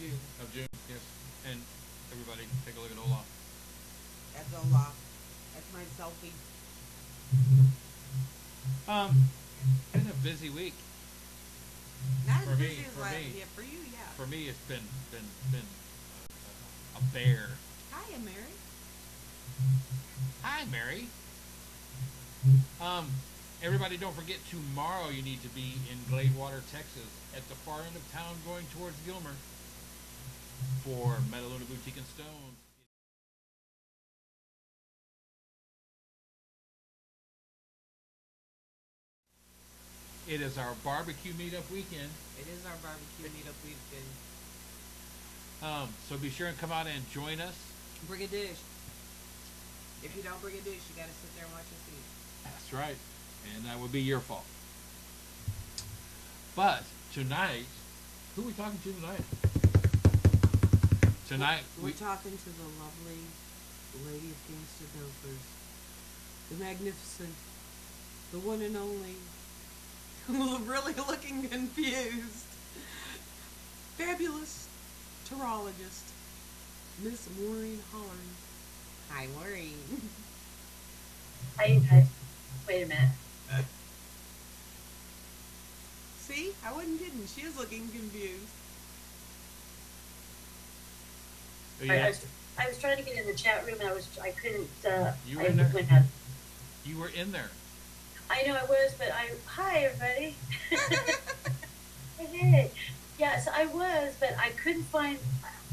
June. Of June, yes. And everybody, take a look at Olaf. That's Olaf. That's my selfie. Been a busy week Not for as me. busy as last year. For you, yeah. For me, it's been a bear. Hiya, Mary. Hi, Mary. Everybody, don't forget tomorrow you need to be in Gladewater, Texas, at the far end of town, going towards Gilmer, for Metaluna Boutique and Stones. It is our barbecue meetup weekend. It is our barbecue meetup weekend. So be sure and come out and join us. Bring a dish. If you don't bring a dish, you got to sit there and watch us eat. That's right. And that would be your fault. But tonight, who are we talking to tonight? Tonight, we're talking to the lovely Lady of Gangster Gophers, the magnificent, the one and only, really looking confused, fabulous terologist, Miss Maureen Hollering. Hi, Maureen. Hi, you guys. Wait a minute. See, I wasn't kidding. She is looking confused. Yeah. I was trying to get in the chat room and I couldn't. You were in there. You were in there. I know I was, but hi everybody. Hey, yes, I was, but I couldn't find.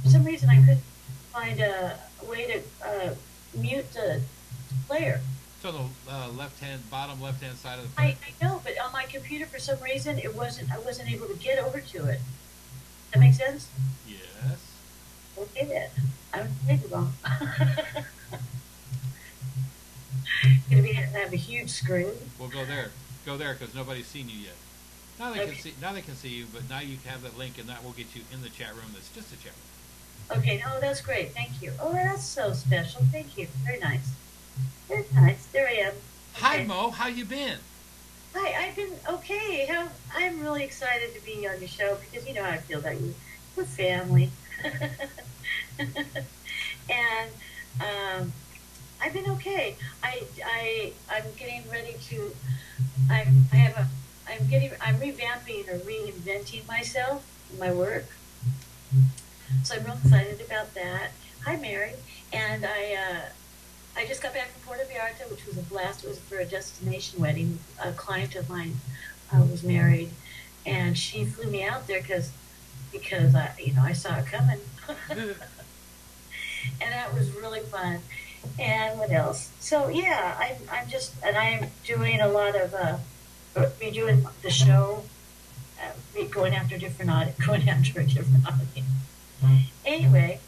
For some reason, I couldn't find a way to mute the player. So the bottom left-hand side of the. I know, but on my computer, for some reason, I wasn't able to get over to it. That make sense? Yes. Okay then. I don't think it wrong. Gonna have a huge screen. Well, go there, because nobody's seen you yet. Now they can see. Now they can see you, but now you have that link, and that will get you in the chat room. That's just a chat room. Okay. Oh, that's great. Thank you. Oh, that's so special. Thank you. Very nice. Very nice. There I am. Hi, Okay. Mo. How you been? Hi. I've been okay. I'm really excited to be on your show because you know how I feel about you. We're family. And I've been okay. I'm getting ready to. I'm revamping or reinventing myself in my work. So I'm real excited about that. Hi, Mary. And I just got back from Puerto Vallarta, which was a blast. It was for a destination wedding. A client of mine was married, and she flew me out there because I saw it coming. And that was really fun. And what else? So yeah, I'm doing a lot of redoing the show, going after a different audience. Anyway,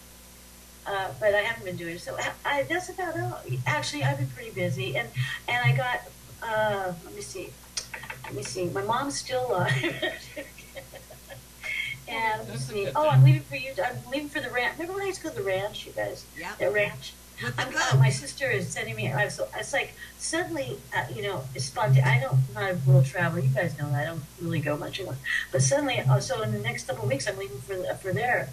but I haven't been doing it. So that's about all. Actually, I've been pretty busy, and I got let me see. My mom's still alive. And let's see. Oh, I'm leaving for you. I'm leaving for the ranch. Remember when I used to go to the ranch, you guys? Yeah. The ranch. My sister is sending me. It's like suddenly, it's spontaneous. I'm not a world traveler. You guys know that. I don't really go much anymore. But suddenly, so in the next couple of weeks, I'm leaving for there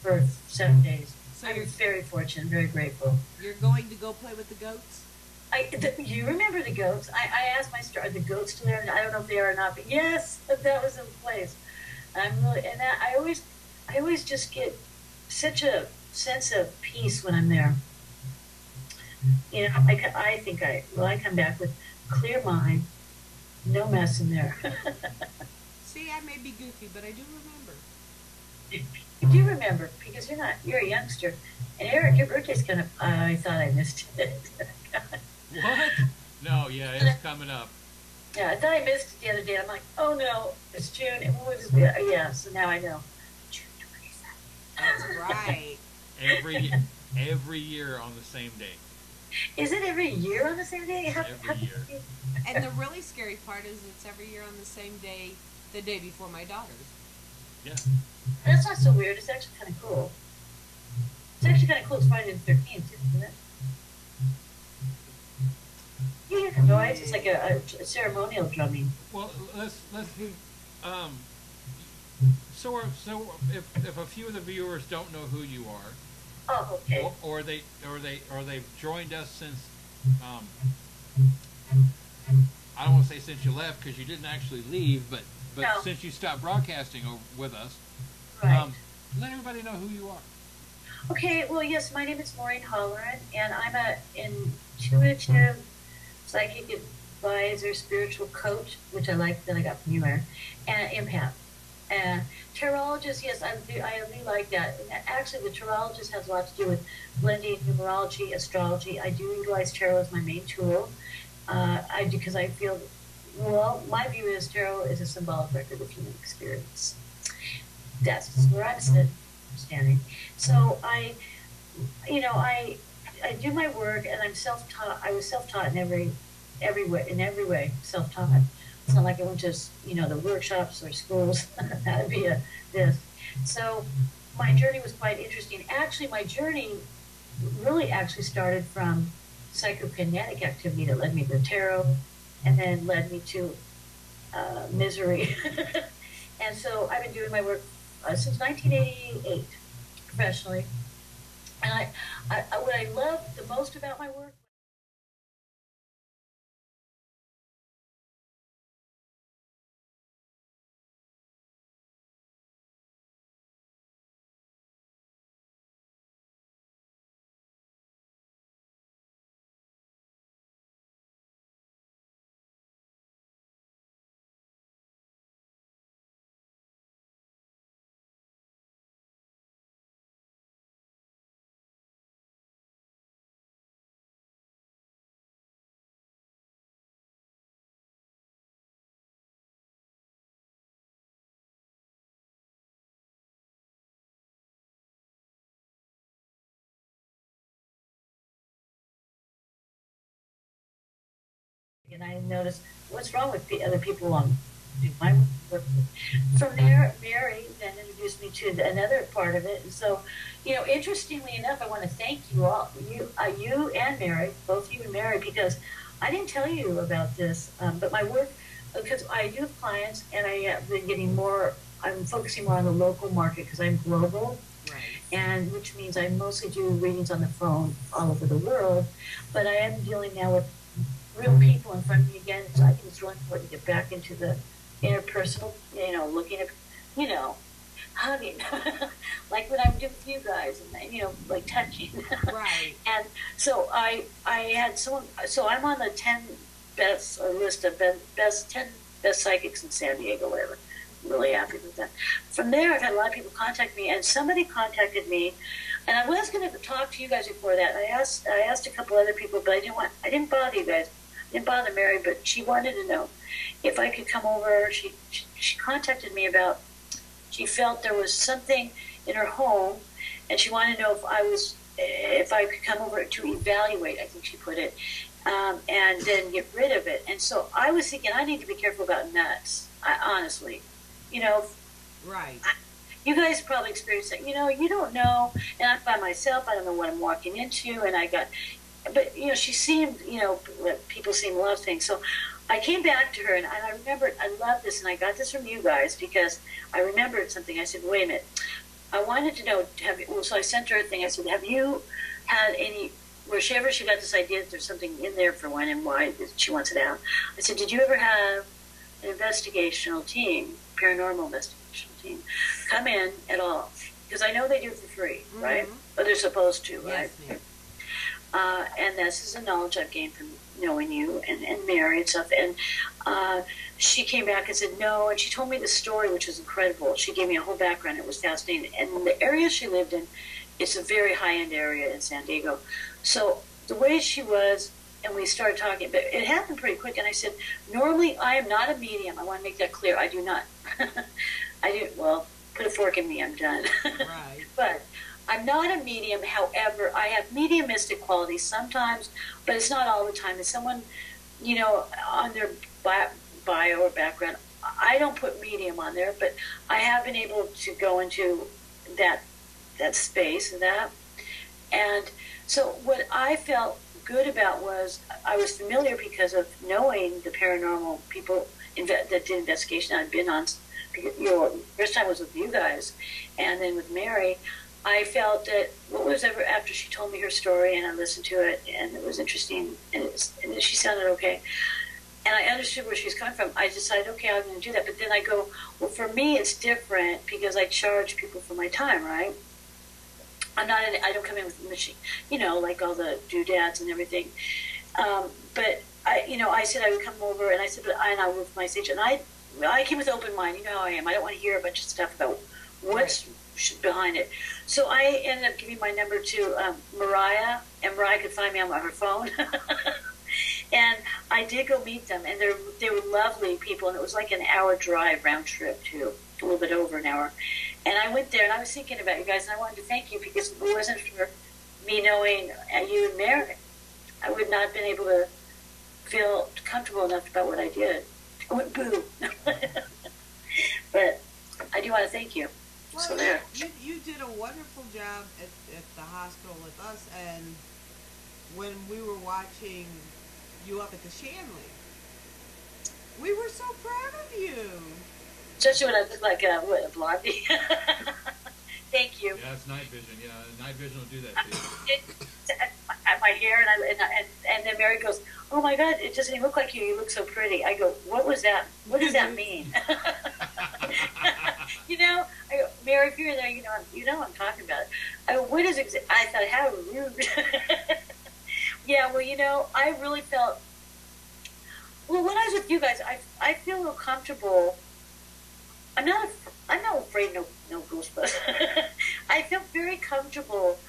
for 7 days. So I'm very fortunate, very grateful. You're going to go play with the goats? You remember the goats? I asked my sister, are the goats still there? I don't know if they are or not, but yes, that was in place. I'm really, and I always just get such a sense of peace when I'm there. You know, I think I come back with clear mind, no mess in there. See, I may be goofy, but I do remember. You do remember because you're a youngster, and Eric, your birthday's kind of. I thought I missed it. What? No, yeah, it's coming up. Yeah, I thought I missed it the other day. I'm like, oh no, it's June. Yeah, so now I know. June 27th. That's right. Every year on the same day. Is it every year on the same day? Every year. And the really scary part is it's every year on the same day, the day before my daughter's. Yeah. That's not so weird. It's actually kind of cool. It's actually kind of cool. It's Friday the 13th, isn't it? You hear the noise? It's like a ceremonial drumming. Well, let's do. So if a few of the viewers don't know who you are, Oh, okay. or they've joined us since, um, I don't want to say since you left because you didn't actually leave, but No. since you stopped broadcasting with us, Right. let everybody know who you are. Okay, well, yes, my name is Maureen Holleran, and I'm a intuitive psychic advisor, spiritual coach, which I like that I got from you, Aaron, and empath. And tarologist, yes, I do like that. And actually, the tarologist has a lot to do with blending numerology, astrology. I do utilize tarot as my main tool. Because I feel, well, my view is tarot is a symbolic record of human experience. That's where I'm standing. So I do my work, and I'm self-taught. I was self-taught in every way, self-taught. It's not like I went to the workshops or schools. That'd be this. So my journey was quite interesting. Actually, my journey really actually started from psychokinetic activity that led me to tarot, and then led me to misery. And so I've been doing my work since 1988 professionally. And what I love the most about my work. And I noticed what's wrong with the other people on my work. From there, Mary then introduced me to another part of it. And so, interestingly enough, I want to thank you all, you and Mary, both you and Mary, because I didn't tell you about this, but my work, because I do have clients, and I have been getting more. I'm focusing more on the local market because I'm global. Right. And which means I mostly do readings on the phone all over the world, but I am dealing now with real people in front of me again. So I think it's really important to get back into the interpersonal, looking at, hugging, like what I'm doing with you guys, and like touching. Right. And so I had someone. So I'm on the 10 best or list of best 10 best psychics in San Diego, whatever. I'm really happy with that. From there, I've had a lot of people contact me, and somebody contacted me, and I was going to talk to you guys before that. I asked a couple other people, but I didn't bother you guys. I didn't bother Mary, but she wanted to know if I could come over. She contacted me about, she felt there was something in her home, and she wanted to know if I could come over to evaluate, I think she put it, and then get rid of it. And so I was thinking, I need to be careful about nuts. Honestly, Right. you guys probably experienced that. You don't know, and I'm by myself. I don't know what I'm walking into, and but she seemed, people seem to love things. So I came back to her, and I remembered, I love this, and I got this from you guys because I remembered something. I said, wait a minute. I wanted to know, so I sent her a thing. I said, have you had any, wherever she got this idea that there's something in there for when and why she wants it out. I said, did you ever have an investigational team, paranormal investigational team, come in at all? Because I know they do it for free, right? But they're supposed to, right? Yes, ma'am. And this is the knowledge I've gained from knowing you and Mary and stuff. And she came back and said no, and she told me the story, which was incredible. She gave me a whole background. It was fascinating. And the area she lived in, it's a very high-end area in San Diego. So the way she was, and we started talking, but it happened pretty quick. And I said, normally I am not a medium. I want to make that clear. I do not. Well, put a fork in me, I'm done. Right. But I'm not a medium. However, I have mediumistic qualities sometimes, but it's not all the time. If someone, on their bio or background, I don't put medium on there, but I have been able to go into that space and that. And so what I felt good about was I was familiar because of knowing the paranormal people that did investigation. I'd been on first time was with you guys, and then with Mary, I felt that what was ever after she told me her story and I listened to it and it was interesting and she sounded okay. And I understood where she's coming from. I decided, okay, I'm going to do that. But then I go, well, for me, it's different because I charge people for my time, right? I don't come in with a machine, like all the doodads and everything. But I said I would come over, and I said, I will with my stage, and I came with an open mind. You know how I am. I don't want to hear a bunch of stuff about what's behind it. So I ended up giving my number to Mariah, and Mariah could find me on her phone. And I did go meet them, and they were lovely people, and it was like an hour drive round trip too, a little bit over an hour. And I went there, and I was thinking about you guys, and I wanted to thank you because if it wasn't for me knowing you and Mary, I would not have been able to feel comfortable enough about what I did. I went boo. But I do want to thank you. Well, so there. You did a wonderful job at the hospital with us, and when we were watching you up at the Shanley, we were so proud of you. Especially when I look like a blondie. Thank you. Yeah, it's night vision. Yeah, night vision will do that to you. My hair, and then Mary goes, "Oh my God, it doesn't even look like you. You look so pretty." I go, "What was that? What does that mean?" I go, "Mary, if you're there, you know I'm talking about it." I go, "What is it?" I thought, how rude. Yeah, well, I really felt. Well, when I was with you guys, I feel real comfortable. I'm not afraid. No Ghostbusters. I felt very comfortable.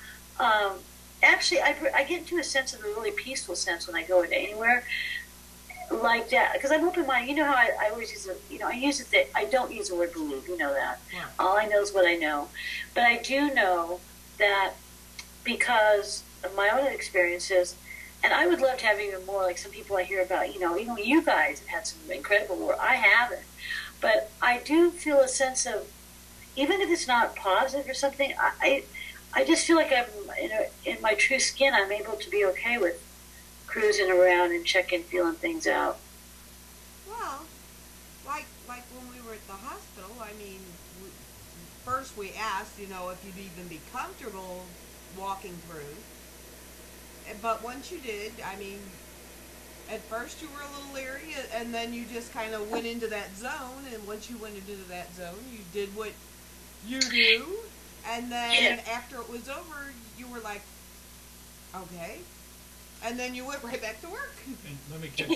Actually, I get into a sense of a really peaceful sense when I go into anywhere like that because I'm open-minded. You know how I always use I don't use the word believe. You know that. Yeah. All I know is what I know. But I do know that because of my own experiences, and I would love to have even more like some people I hear about. Even you guys have had some incredible work. I haven't. But I do feel a sense of, even if it's not positive or something, I just feel like I'm in my true skin. I'm able to be okay with cruising around and feeling things out. Well, like when we were at the hospital, I mean, first we asked, if you'd even be comfortable walking through. But once you did, I mean, at first you were a little leery, and then you just kind of went into that zone, and once you went into that zone, you did what you do, and then after it was over, you were like, okay, and then you went right back to work. And let me catch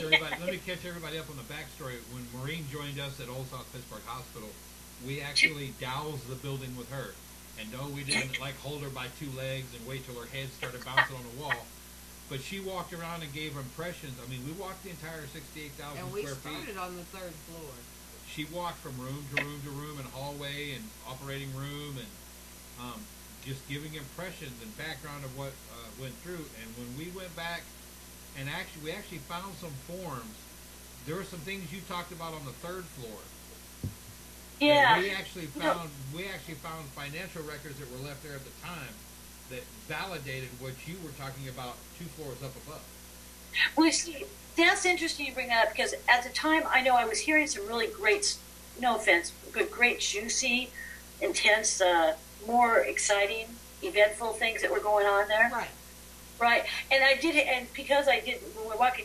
everybody up on the backstory. When Maureen joined us at Old South Pittsburgh Hospital, we actually doused the building with her. And no, we didn't hold her by two legs and wait till her head started bouncing on the wall. But she walked around and gave impressions. I mean, we walked the entire 68,000 square feet. And we started on the 3rd floor. She walked from room to room to room and hallway and operating room and just giving impressions and background of what went through. And when we went back and we actually found some forms, there were some things you talked about on the 3rd floor. Yeah. We actually found financial records that were left there at the time that validated what you were talking about 2 floors up above. Well, see, that's interesting you bring that up because at the time I know I was hearing some really great, no offense, but great, juicy, intense, more exciting, eventful things that were going on there. Right. Right. And I did, and because I did, when we're walking,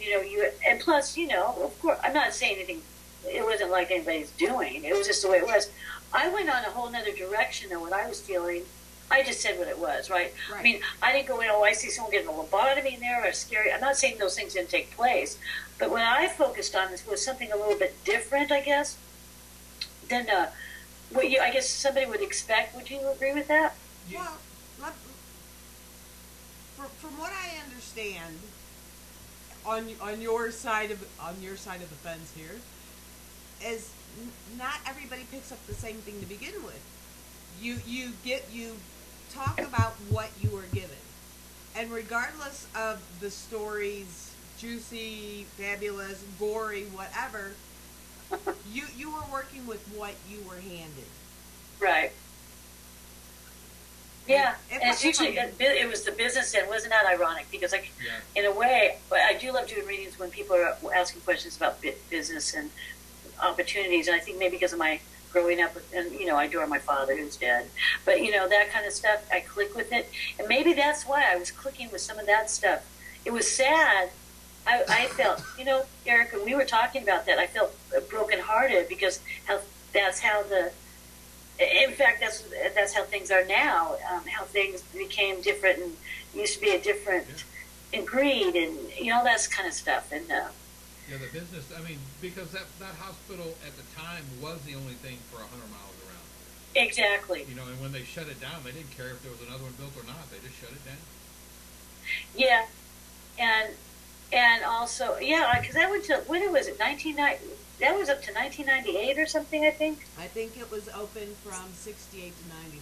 and plus, of course, I'm not saying anything, it wasn't like anybody's doing, it was just the way it was. I went on a whole nother direction than what I was feeling. I just said what it was, right? I mean, I didn't go in, I see someone getting a lobotomy in there or scary. I'm not saying those things didn't take place. But what I focused on was something a little bit different, I guess, than what I guess somebody would expect. Would you agree with that? Well, from what I understand, on your side of the fence here, is not everybody picks up the same thing to begin with. You talk about what you were given, and regardless of the stories, juicy, fabulous, gory, whatever, you were working with what you were handed. Right. Yeah, and it's usually it was the business end. Wasn't that ironic? Because in a way, I do love doing readings when people are asking questions about business and opportunities, and I think maybe because of my growing up, and I adore my father who's dead, but that kind of stuff, I click with it, and maybe that's why I was clicking with some of that stuff. It was sad. I felt, Erica, we were talking about that. I felt brokenhearted because that's how in fact, that's how things are now. How things became different and used to be a different in greed and that kind of stuff. And yeah, the business. I mean, because that hospital at the time was the only thing for 100 miles around. Exactly. And when they shut it down, they didn't care if there was another one built or not. They just shut it down. Yeah, and also because I went to when was it 1990? That was up to 1998 or something, I think. I think it was open from 68 to 99.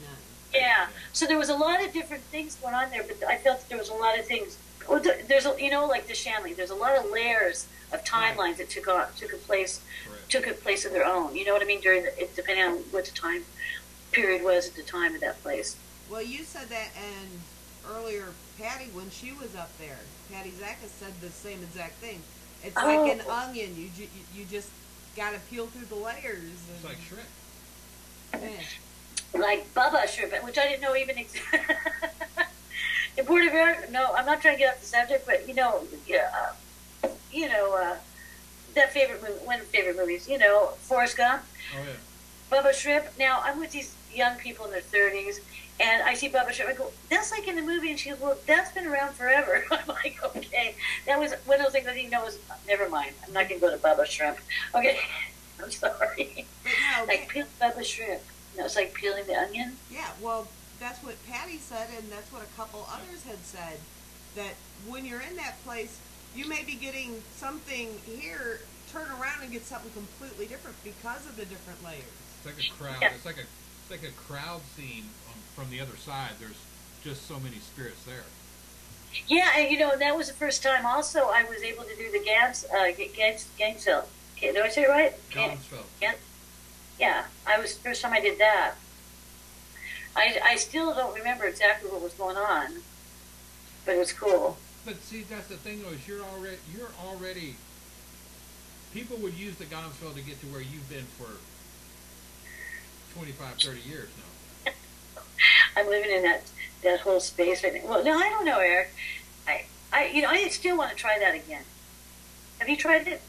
Yeah. So there was a lot of different things going on there, but I felt that there was a lot of things. Well, there's like the Shanley. There's a lot of layers of timelines that took a place of their own. You know what I mean? Depending on what the time period was at the time of that place. Well, you said that, and earlier Patty, when she was up there, Patty Zaka said the same exact thing. It's like an onion. You just got to peel through the layers. It's like Shrek. Yeah. Like Bubba Shrimp, which I didn't know even existed. In Puerto Rico, no, I'm not trying to get off the subject, but that favorite movie, one of my favorite movies, Forrest Gump. Oh yeah. Bubba Shrimp. Now I'm with these young people in their 30s, and I see Bubba Shrimp. I go, that's like in the movie, and she goes, well, that's been around forever. I'm like, okay, that was one of those things I didn't know was. Never mind, I'm not gonna go to Bubba Shrimp. Okay, I'm sorry. But no, like peel Bubba Shrimp. It's like peeling the onion. Yeah, well, that's what Patty said, and that's what a couple others had said. That when you're in that place, you may be getting something here, turn around and get something completely different because of the different layers. It's like a crowd. Yeah. It's like a crowd scene from the other side. There's just so many spirits there. Yeah, and that was the first time. Also, I was able to do the Gainesville. Did I say it right? Gainesville. Yeah, I was the first time I did that. I still don't remember exactly what was going on, but it was cool. But see, that's the thing though, is you're already people would use the Gainesville to get to where you've been for 25, 30 years now. I'm living in that whole space right now. Well, no, I don't know, Eric. I still want to try that again. Have you tried it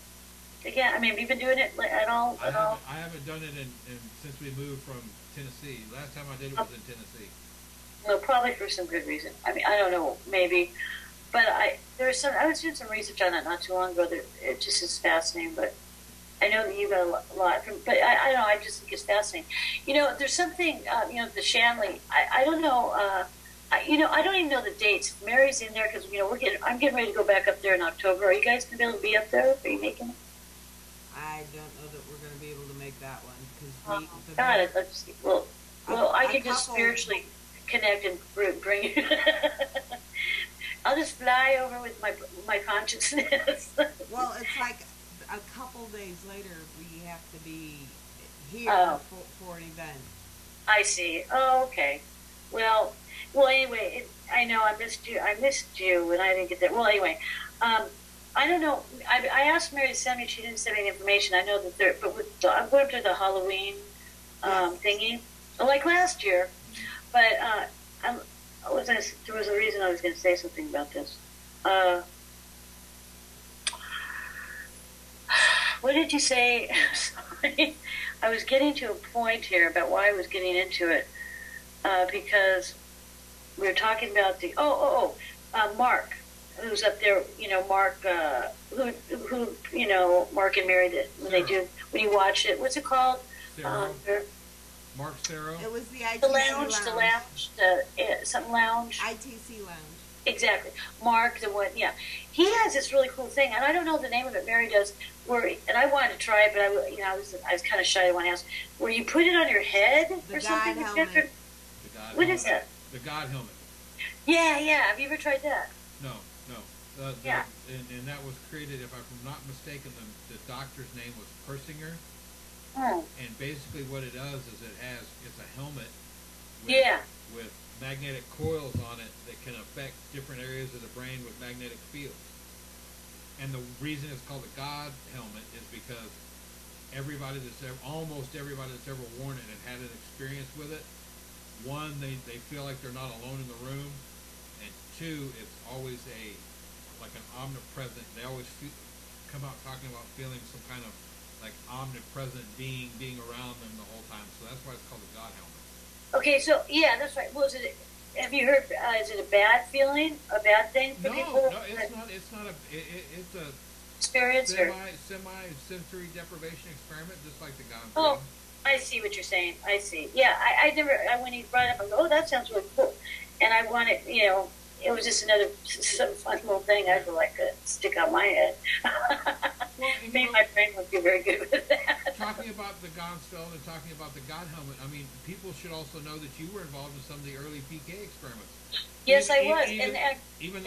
again? I mean, have you been doing it at all? I haven't done it since we moved from Tennessee. Last time I did it was in Tennessee. Well, probably for some good reason. I mean, I don't know, maybe. But I was doing some research on it not too long ago. It just is fascinating, but I know that you got a lot from. But I don't know. I just think it's fascinating. There's something. The Shanley. I don't know. I don't even know the dates. Mary's in there because I'm getting ready to go back up there in October. Are you guys gonna be able to be up there? Are you making it? I don't know that we're going to be able to make that one because God, let's see. Well, I can just spiritually connect and bring you. I'll just fly over with my consciousness. Well, it's like a couple days later we have to be here for an event. I see. Oh, okay. Well. Anyway, I know I missed you, and I didn't get there. Well, anyway, I don't know. I asked Mary to send me. She didn't send me any information. I know that I'm going to the Halloween thingy, like last year. But there was a reason I was going to say something about this. What did you say? Sorry. I was getting to a point here about why I was getting into it because we were talking about the Mark, who's up there. Mark, Mark and Mary did when you watch it. What's it called? Mark Sarah. It was the ITC lounge. Something lounge. ITC lounge. Exactly. Mark, the one, yeah. He has this really cool thing, and I don't know the name of it. Mary does. And I wanted to try it, but I was kind of shy when I asked. Where you put it on your head or something? The God helmet. What is that? The God helmet. Yeah. Have you ever tried that? No. Yeah. And that was created, if I'm not mistaken, the doctor's name was Persinger. Oh. And basically what it does is it's a helmet with magnetic coils on it that can affect different areas of the brain with magnetic fields. And the reason it's called a God helmet is because almost everybody that's ever worn it and had an experience with it, one, they feel like they're not alone in the room, and two, it's always like an omnipresent. They always come out talking about feeling some kind of like omnipresent being around them the whole time. So that's why it's called a God helmet. Okay, so yeah, that's right. Well, have you heard? Is it a bad feeling, a bad thing for people? No, it's not. It's not it's a experience semi sensory deprivation experiment, just like the God. Oh, I see what you're saying. I see. Yeah, I never. When he brought it up, I go, oh, that sounds really cool, and I wanted, it was just another some fun little thing I feel like could stick on my head. Well, maybe my brain would be very good with that. Talking about the Gonstone and talking about the God helmet, I mean, people should also know that you were involved in some of the early PK experiments. Yes, I was. Even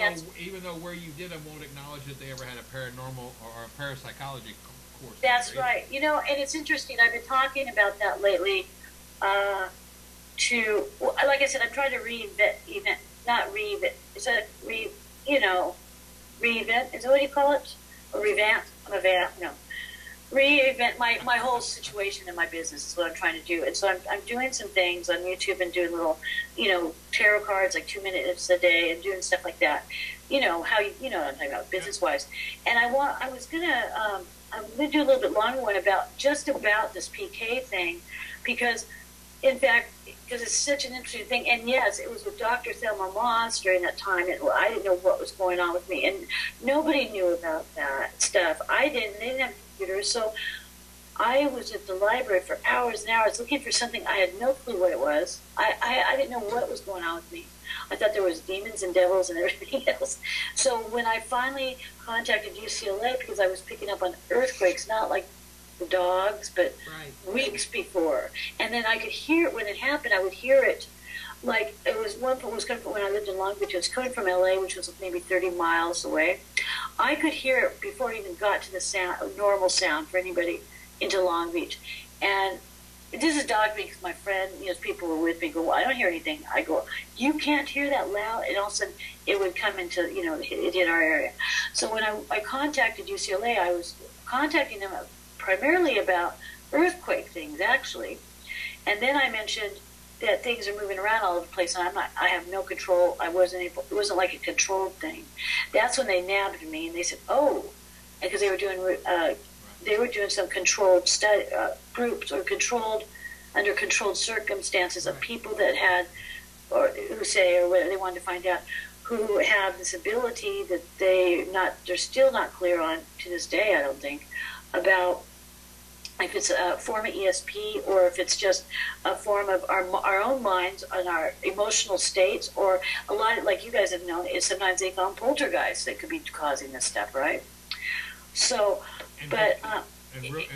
though where you did them won't acknowledge that they ever had a paranormal or a parapsychology course. That's right. And it's interesting. I've been talking about that lately. Like I said, I'm trying to reinvent. Not reinvent. Is that reinvent? Is that what you call it? Or revamp? No. Reinvent my whole situation in my business is what I'm trying to do. And so I'm doing some things on YouTube and doing little, tarot cards, like 2 minutes a day, and doing stuff like that. How you know what I'm talking about, business wise. And I'm gonna do a little bit longer one about this PK thing, because it's such an interesting thing. And yes, it was with Dr. Thelma Moss during that time. I didn't know what was going on with me, and nobody knew about that stuff. They didn't have computers, so I was at the library for hours and hours looking for something. I had no clue what it was. I didn't know what was going on with me. I thought there was demons and devils and everything else. So when I finally contacted UCLA, because I was picking up on earthquakes, not like the dogs, but weeks before. And then I could hear it when it happened. I would hear it like it was coming from when I lived in Long Beach. It was coming from LA, which was maybe 30 miles away. I could hear it before it even got to the normal sound for anybody into Long Beach. And this is dogged me because my friend, people were with me, go, well, I don't hear anything. I go, you can't hear that loud? And all of a sudden it would come into, it hit our area. So when I contacted UCLA, I was contacting them primarily about earthquake things, actually. And then I mentioned that things are moving around all over the place, and I have no control. It wasn't like a controlled thing. That's when they nabbed me, and they said, oh, because they were doing some controlled study, groups, or under controlled circumstances of people that had, or what they wanted to find out, who have this ability that they're still not clear on to this day, I don't think, about if it's a form of ESP or if it's just a form of our own minds and our emotional states, or a lot of, like you guys have known, is sometimes they call them poltergeists that could be causing this stuff, right? So,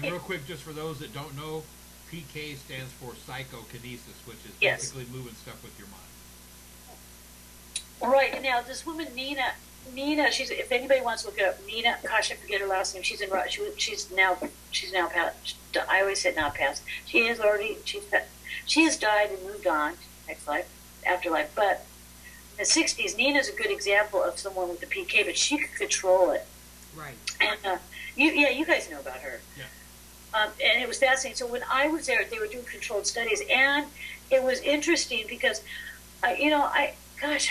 real quick, just for those that don't know, PK stands for psychokinesis, which is basically moving stuff with your mind. Right. Now, this woman, Nina, if anybody wants to look it up, Nina, gosh, I forget her last name. She's now passed. I always say now passed. She has died and moved on, next life, afterlife. But in the 60s, Nina's a good example of someone with the PK, but she could control it. Right. And you guys know about her. Yeah. And it was fascinating. So when I was there, they were doing controlled studies, and it was interesting because, I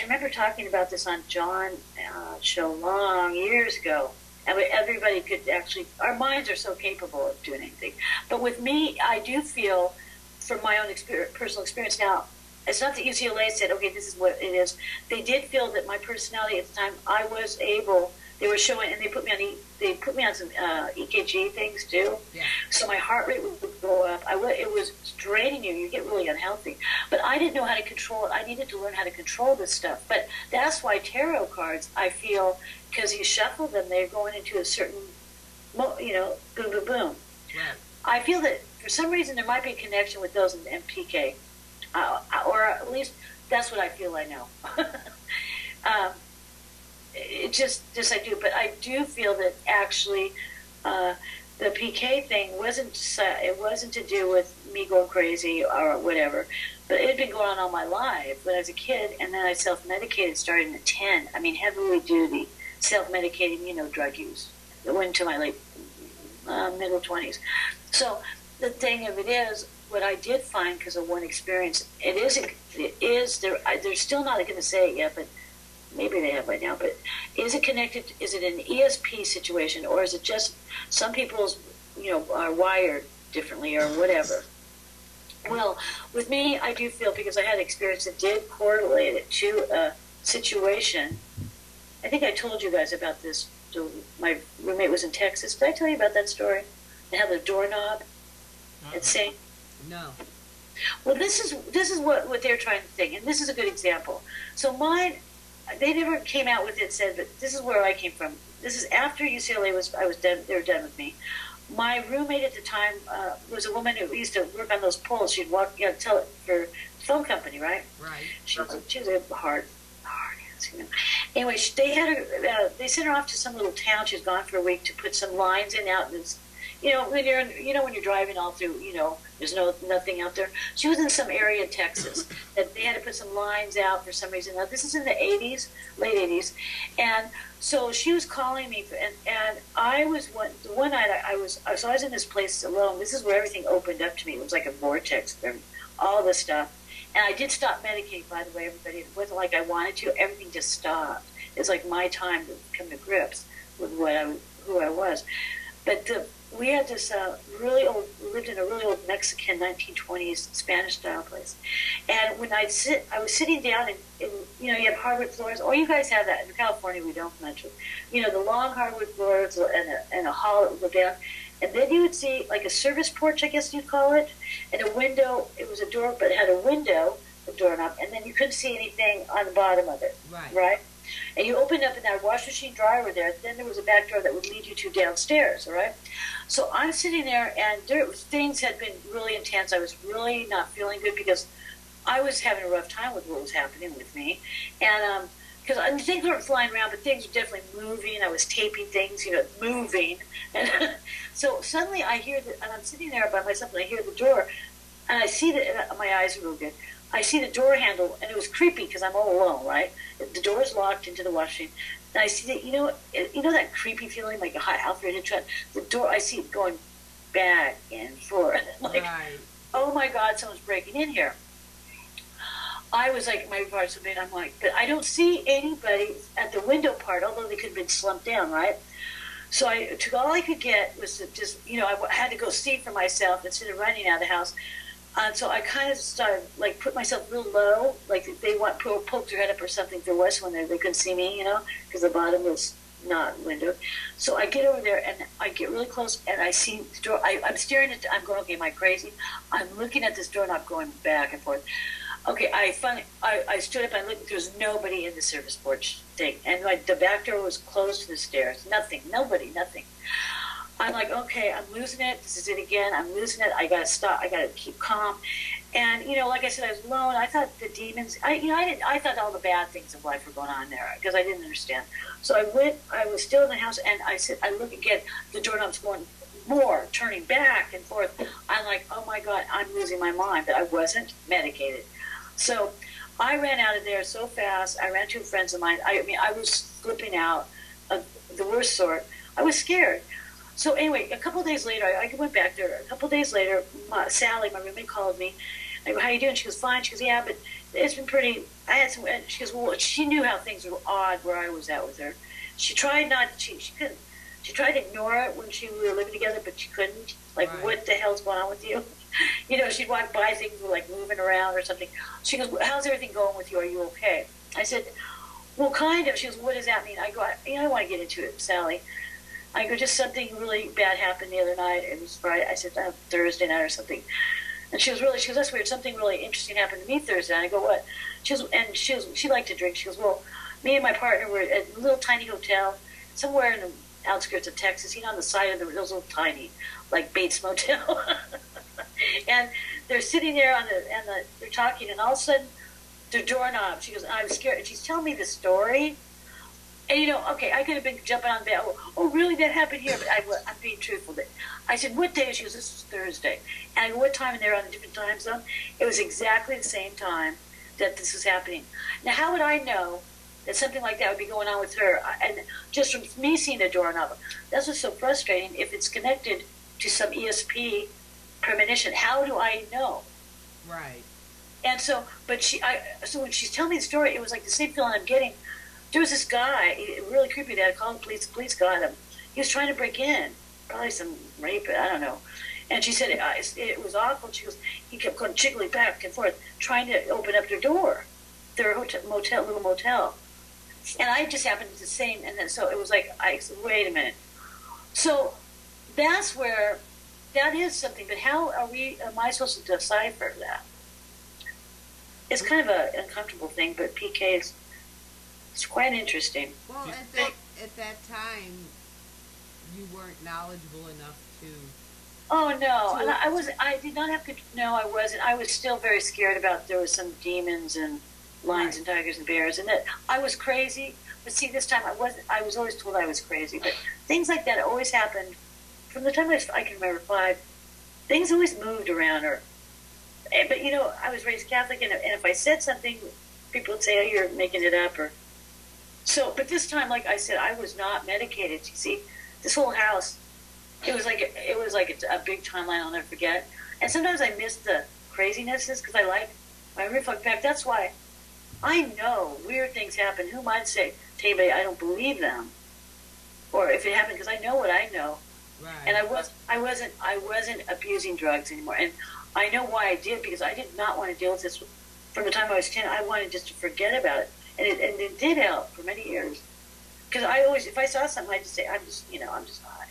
remember talking about this on John show long years ago. And everybody could actually, our minds are so capable of doing anything. But with me, I do feel, from my own personal experience now, it's not that UCLA said, okay, this is what it is. They did feel that my personality at the time, I was able. They were showing, and they put me on some EKG things too. Yeah. So my heart rate would go up. It was draining you. You get really unhealthy. But I didn't know how to control it. I needed to learn how to control this stuff. But that's why tarot cards, I feel, because you shuffle them, they're going into a certain, boom, boom, boom. Right. I feel that for some reason there might be a connection with those in MPK, or at least that's what I feel I know. I do, but I do feel that actually the PK thing wasn't to do with me going crazy or whatever, but it had been going on all my life when I was a kid, and then I self-medicated starting at 10. I mean, heavily duty self-medicating, drug use. It went into my late middle 20s. So the thing of it is, what I did find, because of one experience, it is they're still not going to say it yet, but maybe they have by now, but is it connected, is it an ESP situation, or is it just some people's, are wired differently or whatever? Well, with me, I do feel, because I had experience that did correlate it to a situation. I think I told you guys about this. My roommate was in Texas. Did I tell you about that story? They have the doorknob and saying, no. Well, this is what they're trying to think, and this is a good example. So mine, they never came out with it, said, but this is where I came from. This is after UCLA I was done. They were done with me. My roommate at the time was a woman who used to work on those poles. She'd walk, tell it for phone company, right? Right. She was a hard ass, Anyway, they sent her off to some little town. She was gone for a week to put some lines in out in this. When you're driving all through, there's nothing out there. She was in some area in Texas that they had to put some lines out for some reason. Now, this is in the 80s, late 80s, and so she was calling me, and I was one night I was in this place alone. This is where everything opened up to me. It was like a vortex, all this stuff, and I did stop medicating. By the way, everybody, it wasn't like I wanted to. Everything just stopped. It's like my time to come to grips with who I was, but we had this lived in a really old Mexican 1920s Spanish-style place. And when I was sitting down, and you have hardwood floors. Oh, you guys have that. In California, we don't much. The long hardwood floors and a hall that would go down. And then you would see like a service porch, I guess you'd call it, and a window. It was a door, but it had a window, a doorknob, and then you couldn't see anything on the bottom of it. Right? And you opened up, and that wash machine dryer were there. Then there was a back door that would lead you to downstairs, all right? So I'm sitting there, and things had been really intense. I was really not feeling good because I was having a rough time with what was happening with me. And because things weren't flying around, but things were definitely moving. I was taping things, moving. And so suddenly I hear and I'm sitting there by myself, and I hear the door, and I see that my eyes are real good. I see the door handle, and it was creepy because I'm all alone, right? The door is locked into the washing. And I see that, that creepy feeling, like a hot Alfred Hitchcock. The door, I see it going back and forth. Like, right. Oh my God, someone's breaking in here. I was like, my parts of it, I'm like, but I don't see anybody at the window part, although they could have been slumped down, right? So I took all I could get was to just, I had to go see for myself instead of running out of the house. So I kind of started, put myself real low, like if they poked their head up or something, if there was one there, they couldn't see me, because the bottom was not windowed. So I get over there, and I get really close, and I see the door. I'm staring at I'm going, okay, am I crazy? I'm looking at this doorknob going back and forth. Okay, I stood up, and I looked, there was nobody in the service porch thing, and the back door was closed to the stairs. Nothing, nobody, nothing. I'm like, okay, I'm losing it. This is it again. I'm losing it. I gotta stop. I gotta keep calm. And like I said, I was alone. I thought the demons. I thought all the bad things of life were going on there because I didn't understand. So I went. I was still in the house, and I said, I look again. The doorknob's going more, turning back and forth. I'm like, oh my God, I'm losing my mind. But I wasn't medicated. So I ran out of there so fast. I ran to friends of mine. I was flipping out, the worst sort. I was scared. So anyway, a couple of days later, I went back there. A couple of days later, Sally, my roommate, called me. I go, how you doing? She goes, fine. She goes, yeah, but it's been pretty. I had some. She goes, well, she knew how things were odd where I was at with her. She tried not. She couldn't. She tried to ignore it when we were living together, but she couldn't. Like, right. What the hell's going on with you? She'd walk by, things were like moving around or something. She goes, well, how's everything going with you? Are you okay? I said, well, kind of. She goes, what does that mean? I go, I want to get into it, Sally. I go, just something really bad happened the other night. It was Friday. I said, Thursday night or something. And she goes, that's weird. Something really interesting happened to me Thursday. And I go, what? She liked to drink. She goes, well, me and my partner were at a little tiny hotel somewhere in the outskirts of Texas, on the side of those little tiny, like Bates Motel. And they're sitting there they're talking, and all of a sudden, the doorknob. She goes, I was scared. And she's telling me the story. And okay, I could have been jumping on the bed. Oh, really? That happened here? But I'm being truthful. I said, what day? She goes, this is Thursday. And I go, what time? And they're on a different time zone. It was exactly the same time that this was happening. Now, how would I know that something like that would be going on with her. And just from me seeing a doorknob, that's what's so frustrating. If it's connected to some ESP premonition, how do I know? Right. And so, so when she's telling me the story, it was like the same feeling I'm getting. There was this guy, really creepy. They had to call the police. The police got him. He was trying to break in, probably some rape. I don't know. And she said it was awful. She goes, he kept going jiggling back and forth, trying to open up their door, their little motel. And I just happened to the same. And then so it was like, I said, wait a minute. So that's where that is something. But how am I supposed to decipher that? It's kind of an uncomfortable thing, but PK is it's quite interesting. Well, at that time, you weren't knowledgeable enough to. Oh no, and I did not have. No, I wasn't. I was still very scared about there was some demons and lions and tigers and bears, and that I was crazy. But see, this time I wasn't. I was always told I was crazy, but things like that always happened from the time I can remember 5. Things always moved around, but you know, I was raised Catholic, and if I said something, people would say, "Oh, you're making it up," or so. But this time, like I said, I was not medicated. You see, this whole house. It was like a big timeline I'll never forget. And sometimes I miss the crazinesses because when I reflect back, that's why I know weird things happen. Who might say to anybody, I don't believe them, or if it happened, because I know what I know. Right. And I wasn't abusing drugs anymore. And I know why I did, because I did not want to deal with this from the time I was 10. I wanted just to forget about it, and it did help for many years. Because I always, if I saw something, I'd just say, I'm just high.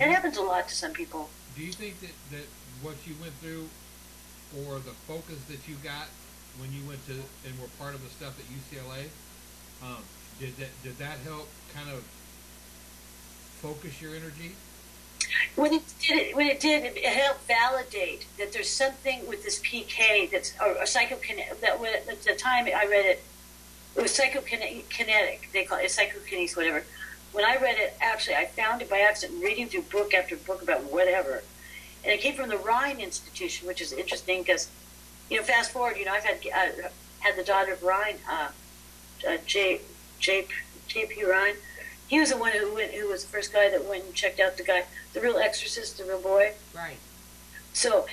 It happens a lot to some people. Do you think that what you went through, or the focus that you got when you went to and were part of the stuff at UCLA, did that help kind of focus your energy? When it did, it helped validate that there's something with this PK that's or psychokinetic. That at the time I read it, it was psychokinetic. They call it psychokinesis, whatever. When I read it, actually, I found it by accident, reading through book after book about whatever. And it came from the Rhine Institution, which is interesting because, fast forward, I've had the daughter of Rhine, J.P. Rhine. He was the one who was the first guy that went and checked out the real exorcist, the real boy. Right. So,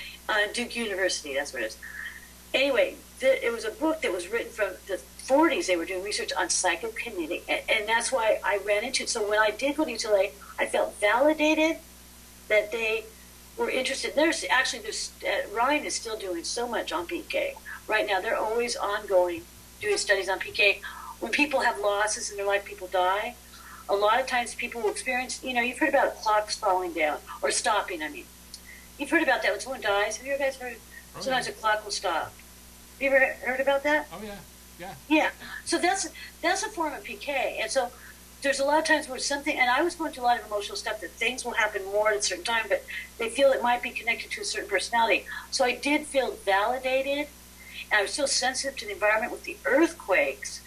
Duke University, that's what it is. Anyway, it was a book that was written from the 40s. They were doing research on psychokinetic, and that's why I ran into it. So when I did go to UCLA, I felt validated that they were interested. Ryan is still doing so much on PK right now. They're always ongoing doing studies on PK. When people have losses in their life, people die. A lot of times people will experience, you've heard about clocks falling down or stopping. I mean, you've heard about that when someone dies. Have you guys heard? Sometimes a clock will stop. Have you ever heard about that? Oh yeah. Yeah. So that's a form of PK. And so there's a lot of times where something, and I was going through a lot of emotional stuff, that things will happen more at a certain time, but they feel it might be connected to a certain personality. So I did feel validated, and I was so sensitive to the environment with the earthquakes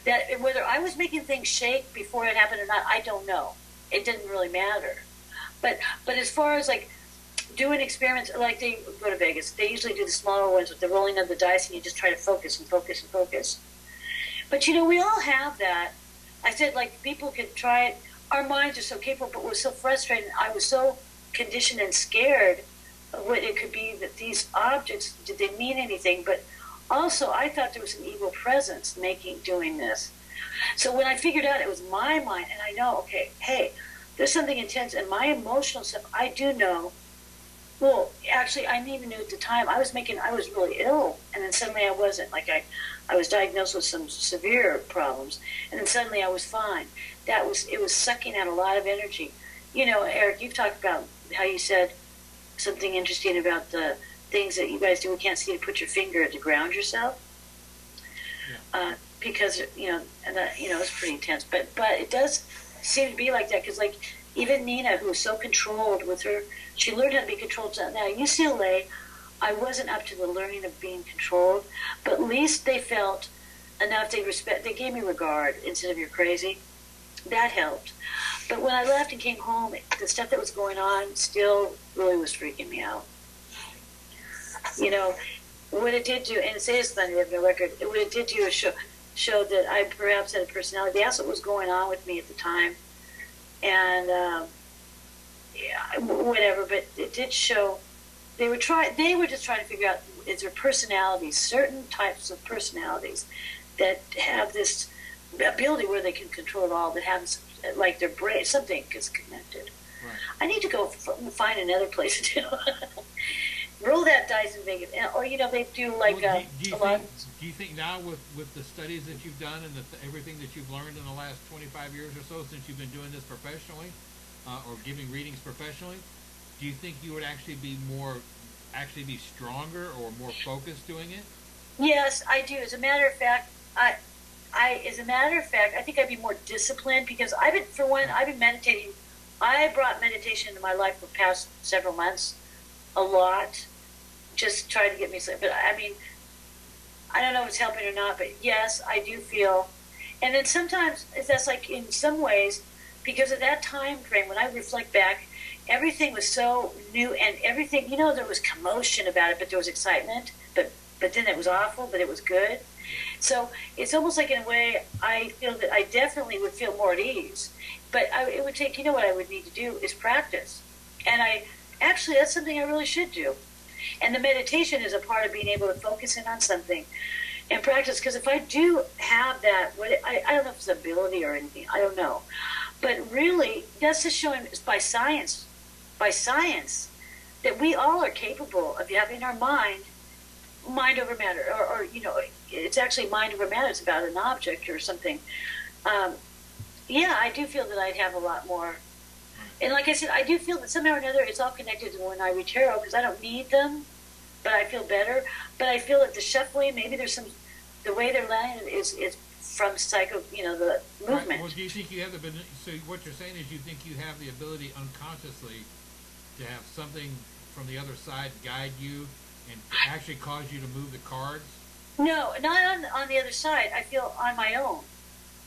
that whether I was making things shake before it happened or not, I don't know. It didn't really matter. But as far as like doing experiments, like they go to Vegas, they usually do the smaller ones with the rolling of the dice, and you just try to focus and focus and focus. But we all have that. I said, like, people could try it. Our minds are so capable, but we're so frustrated. I was so conditioned and scared of what it could be, that these objects, did they mean anything? But also, I thought there was an evil presence doing this. So when I figured out it was my mind, and I know, okay, hey, there's something intense, and my emotional stuff, I do know. Well, actually, I didn't even know at the time. I was really ill, and then suddenly I wasn't. Like I was diagnosed with some severe problems, and then suddenly I was fine. It was sucking out a lot of energy. Eric, you've talked about how you said something interesting about the things that you guys do. We can't see to put your finger to ground yourself, because it's pretty intense. But it does seem to be like that, because like even Nina, who was so controlled with her. She learned how to be controlled. Now, UCLA, I wasn't up to the learning of being controlled, but at least they felt enough. They gave me regard instead of "you're crazy." That helped. But when I left and came home, the stuff that was going on still really was freaking me out. What it did do, and say it's Thunder, we have no record, what it did do is show, showed that I perhaps had a personality. They asked what was going on with me at the time, and yeah, whatever. But it did show they were just trying to figure out, is there personalities, certain types of personalities that have this ability where they can control it all, that have like their brain, something is connected. Right. I need to go find another place to do. Roll that dice and make it. Or they do like well, do you think now with the studies that you've done and everything that you've learned in the last 25 years or so since you've been doing this professionally, or giving readings professionally, do you think you would actually be stronger or more focused doing it? Yes, I do. As a matter of fact, I think I'd be more disciplined, because I've been meditating. I brought meditation into my life for the past several months, a lot, just trying to get me sleep. But I mean, I don't know if it's helping or not, but yes, I do feel. And then sometimes that's like, in some ways, because of that time frame, when I reflect back, everything was so new, and everything, there was commotion about it, but there was excitement, but then it was awful, but it was good. So it's almost like, in a way, I feel that I definitely would feel more at ease. But it would take, what I would need to do is practice. And that's something I really should do. And the meditation is a part of being able to focus in on something and practice. Because if I do have that, I don't know if it's ability or anything, I don't know. But really, that's just showing by science, that we all are capable of having our mind over matter, or it's actually mind over matter. It's about an object or something. Yeah, I do feel that I'd have a lot more. And like I said, I do feel that somehow or another it's all connected to when I read tarot, because I don't need them, but I feel better. But I feel that the shuffling, maybe there's the way they're landed is from the movement. Right. Well, do you think you have so what you're saying is you think you have the ability unconsciously to have something from the other side guide you and actually cause you to move the cards? No, not on the other side. I feel on my own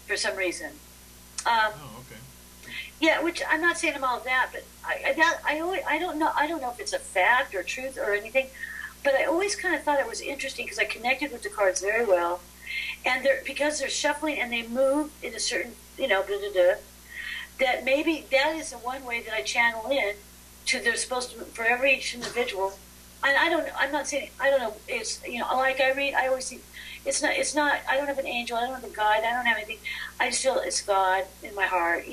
for some reason. Okay. Yeah, which I'm not saying I'm all that, but I don't know. I don't know if it's a fact or truth or anything, but I always kind of thought it was interesting, because I connected with the cards very well, and because they're shuffling and they move in a certain, that maybe that is the one way that I channel in to. They're supposed to, for each individual. And I'm not saying, I don't know. It's like I read, I always see. It's not. I don't have an angel. I don't have a guide. I don't have anything. I just feel it's God in my heart.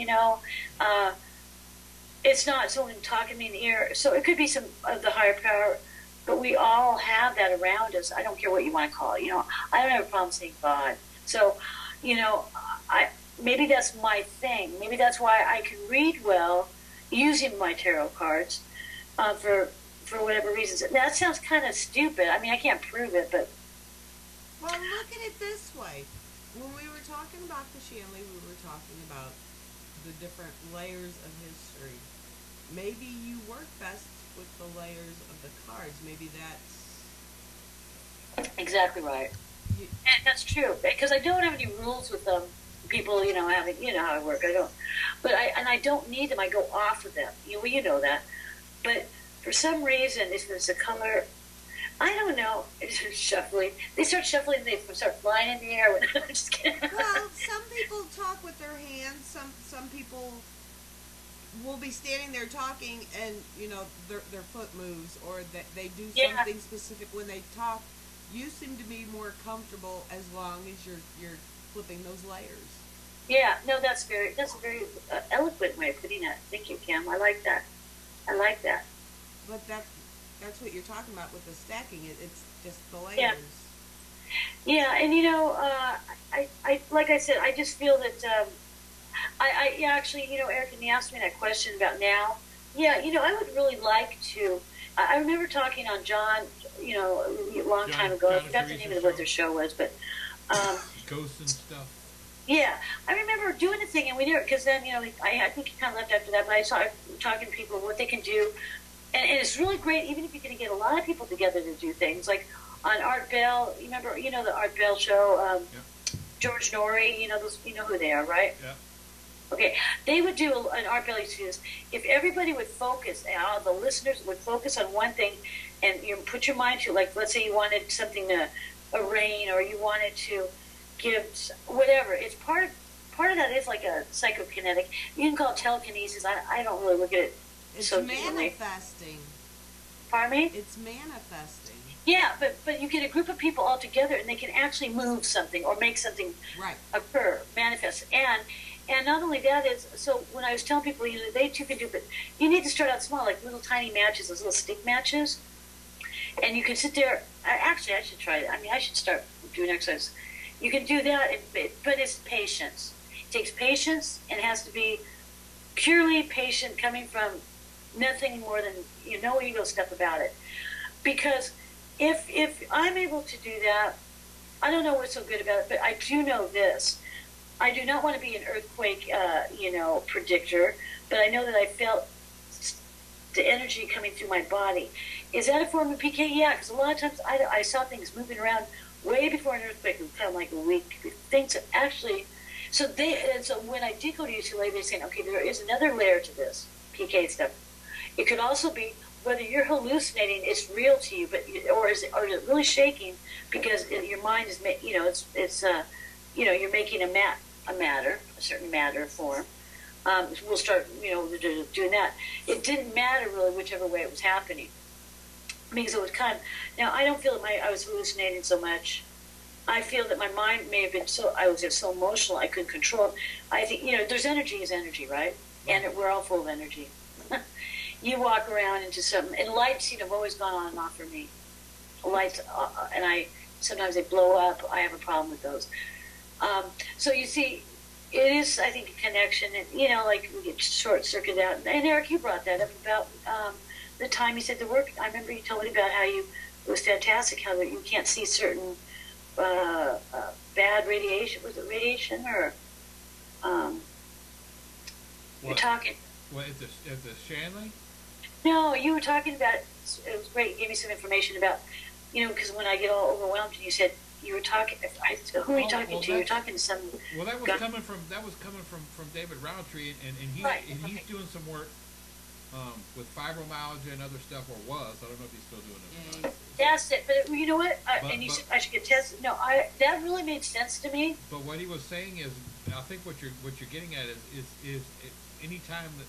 It's not someone talking to me in the ear. So it could be some of the higher power, but we all have that around us. I don't care what you want to call it. I don't have a problem saying God. So, maybe that's my thing. Maybe that's why I can read well using my tarot cards, for whatever reasons. That sounds kind of stupid. I mean, I can't prove it, but. Well, look at it this way. When we were talking about the Shanley, we were talking about the different layers of history. Maybe you work best with the layers of the cards. Maybe that's... Exactly right. And that's true. Because I don't have any rules with them. People, having, how I work. I don't. But I don't need them. I go off of them. You know that. But for some reason, if there's a color... I don't know. It's just shuffling. They start shuffling and they start flying in the air. I'm just kidding. Well, some people talk with their hands. Some people will be standing there talking, and their foot moves, or they do something specific when they talk. You seem to be more comfortable as long as you're flipping those layers. Yeah. No, that's a very eloquent way of putting it. Thank you, Kim. I like that. But that's what you're talking about with the stacking. It's just the layers. Yeah, and I like I said, I just feel that actually, Eric, and you asked me that question about now. Yeah, I would really like to. I remember talking on John, a long time ago. I forgot the name of what their show was, but Ghosts and stuff. Yeah, I remember doing a thing, and we did it because then I think he kind of left after that. But I saw talking to people what they can do. And it's really great, even if you can get a lot of people together to do things. Like on Art Bell, you remember, the Art Bell show, George Norrie, you know who they are, right? Yeah. Okay, they would do an Art Bell experience. If everybody would focus, the listeners would focus on one thing, and you put your mind to, like, let's say you wanted something to rain, or you wanted to gives whatever. It's part of that is like a psychokinetic. You can call it telekinesis. I don't really look at it It's so differently. manifesting. Pardon me? It's manifesting. Yeah, but you get a group of people all together and they can actually move something or make something Right. occur, manifest. And not only that is, so when I was telling people, you know, they too can do, but you need to start out small, like little tiny matches, those little stick matches. And you can sit there. Actually, I should try it. I mean, I should start doing exercise. You can do that, but it's patience. It takes patience and it has to be purely patient, coming from nothing more than, you know, ego stuff about it. Because if I'm able to do that, I don't know what's so good about it, but I do know this. I do not want to be an earthquake, predictor, but I know that I felt the energy coming through my body. Is that a form of PK? Yeah, because a lot of times I saw things moving around way before an earthquake would come, like a week. Things actually, so when I did go to UCLA, they're saying, okay, there is another layer to this PK stuff. It could also be whether you're hallucinating, it's real to you, or is it really shaking because your mind is, you're making a certain matter form. We'll start, doing that. It didn't matter really whichever way it was happening. Because it was kind of, now I don't feel that I was hallucinating so much. I feel that my mind may have been I was just so emotional I couldn't control it. I think, there's energy is energy, right? And we're all full of energy. You walk around into something, and lights, have always gone on and off for me. Lights, and sometimes they blow up. I have a problem with those. So you see, it is, I think, a connection, and, like we get short-circuited out. And Eric, you brought that up about the time you said the work. I remember you told me about how it was fantastic, how you can't see certain bad radiation. Was it radiation or you're talking? What, at the Shanley? No, you were talking about, it was great. You gave me some information about, because when I get all overwhelmed, and you said you were talking, who are you talking to? You're talking to some. Well, that was coming from David Roundtree, and he's doing some work with fibromyalgia and other stuff, or was. I don't know if he's still doing it or not. That's it. But you know what? Said I should get tested. No, that really made sense to me. But what he was saying is, I think what you're getting at is any time that